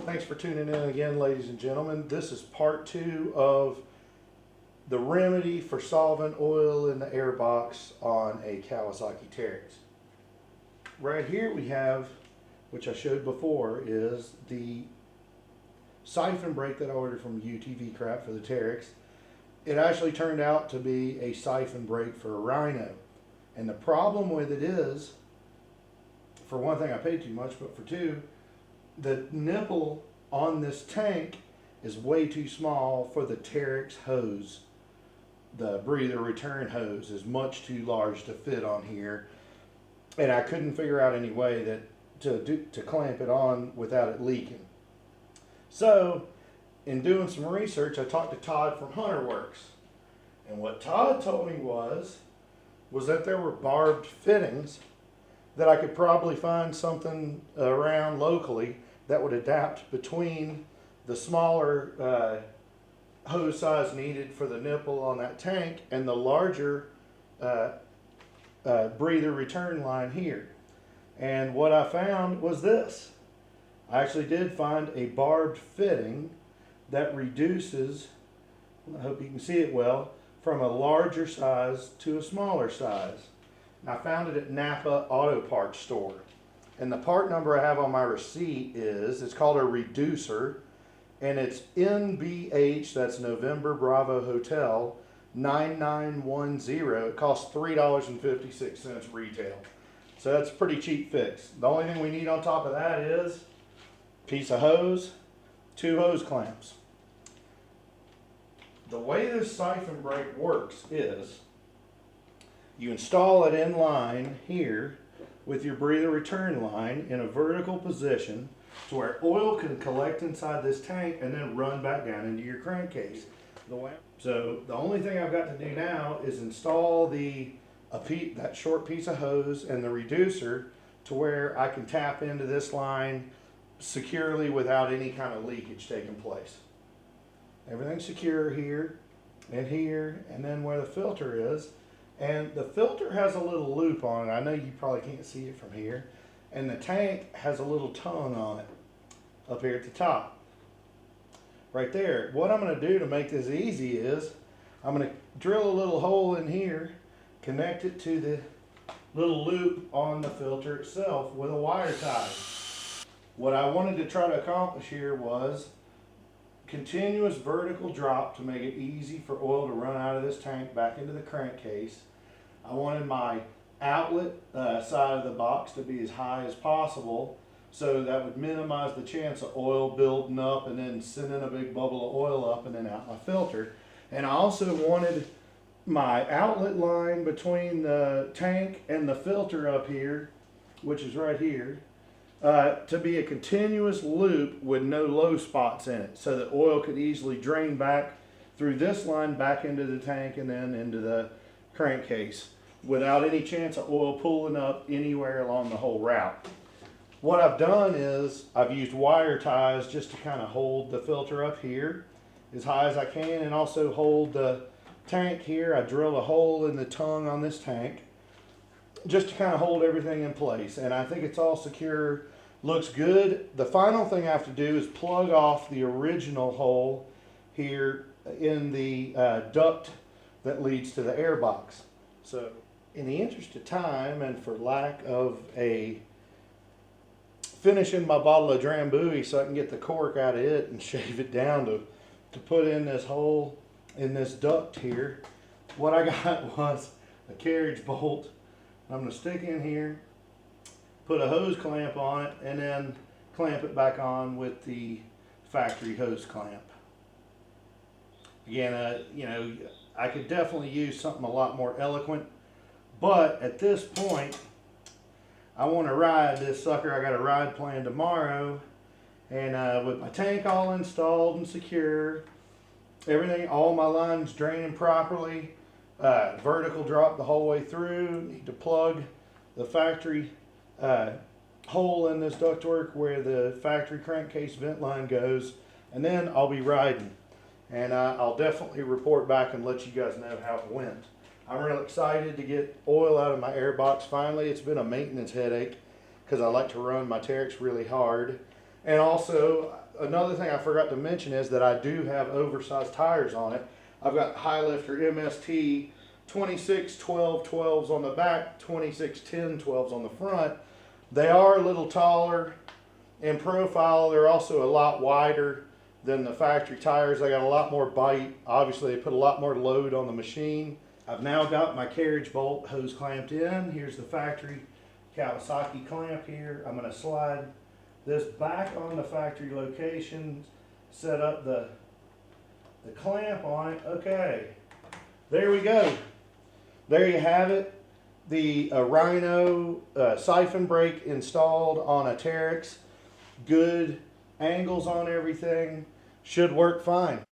Thanks for tuning in again, ladies and gentlemen. This is part 2 of the remedy for solvent oil in the air box on a Kawasaki Teryx. Right here we have, which I showed before, is the siphon brake that I ordered from UTV Crap for the Teryx. It actually turned out to be a siphon brake for a Rhino. And the problem with it is, for one thing, I paid too much, but for two, the nipple on this tank is way too small for the Teryx hose. The breather return hose is much too large to fit on here, and I couldn't figure out any way that to clamp it on without it leaking. So in doing some research, I talked to Todd from Hunter Works, and what Todd told me was that there were barbed fittings that I could probably find something around locally that would adapt between the smaller hose size needed for the nipple on that tank and the larger breather return line here. And what I found was this. I actually did find a barbed fitting that reduces, I hope you can see it well, from a larger size to a smaller size. I found it at Napa Auto Parts store. And the part number I have on my receipt it's called a reducer, and it's NBH, that's November Bravo Hotel, 9910. It costs $3.56 retail. So that's a pretty cheap fix. The only thing we need on top of that is a piece of hose, 2 hose clamps. The way this siphon brake works is you install it in line here with your breather return line in a vertical position to where oil can collect inside this tank and then run back down into your crankcase. So the only thing I've got to do now is install that short piece of hose and the reducer to where I can tap into this line securely without any kind of leakage taking place. Everything's secure here, and then where the filter is. And the filter has a little loop on it. I know you probably can't see it from here. And the tank has a little tongue on it up here at the top. Right there. What I'm going to do to make this easy is I'm going to drill a little hole in here, connect it to the little loop on the filter itself with a wire tie. What I wanted to try to accomplish here was continuous vertical drop to make it easy for oil to run out of this tank back into the crankcase. I wanted my outlet side of the box to be as high as possible, so that would minimize the chance of oil building up and then sending a big bubble of oil up and then out my filter. And I also wanted my outlet line between the tank and the filter up here, which is right here, to be a continuous loop with no low spots in it, so that oil could easily drain back through this line back into the tank and then into the crankcase without any chance of oil pulling up anywhere along the whole route. What I've done is I've used wire ties just to kind of hold the filter up here as high as I can, and also hold the tank here. I drilled a hole in the tongue on this tank just to kind of hold everything in place, and I think it's all secure. Looks good. The final thing I have to do is plug off the original hole here in the duct that leads to the air box. So in the interest of time and for lack of finishing my bottle of Drambuie so I can get the cork out of it and shave it down to put in this hole in this duct here, what I got was a carriage bolt. I'm going to stick in here, put a hose clamp on it, and then clamp it back on with the factory hose clamp. Again, you know, I could definitely use something a lot more eloquent, but at this point, I want to ride this sucker. I got a ride planned tomorrow, and with my tank all installed and secure, everything, all my lines draining properly, vertical drop the whole way through. Need to plug the factory hole in this ductwork where the factory crankcase vent line goes, and then I'll be riding, and I'll definitely report back and let you guys know how it went. I'm real excited to get oil out of my air box finally. It's been a maintenance headache because I like to run my Teryx really hard, and also another thing I forgot to mention is that I do have oversized tires on it. I've got Highlifter MST 26-12-12s on the back, 26-10-12s on the front. They are a little taller in profile. They're also a lot wider than the factory tires. They got a lot more bite. Obviously, they put a lot more load on the machine. I've now got my carriage bolt hose clamped in. Here's the factory Kawasaki clamp here. I'm going to slide this back on the factory location, set up the clamp on it. Okay, there we go. There you have it. The Rhino siphon brake installed on a Teryx. Good angles on everything. Should work fine.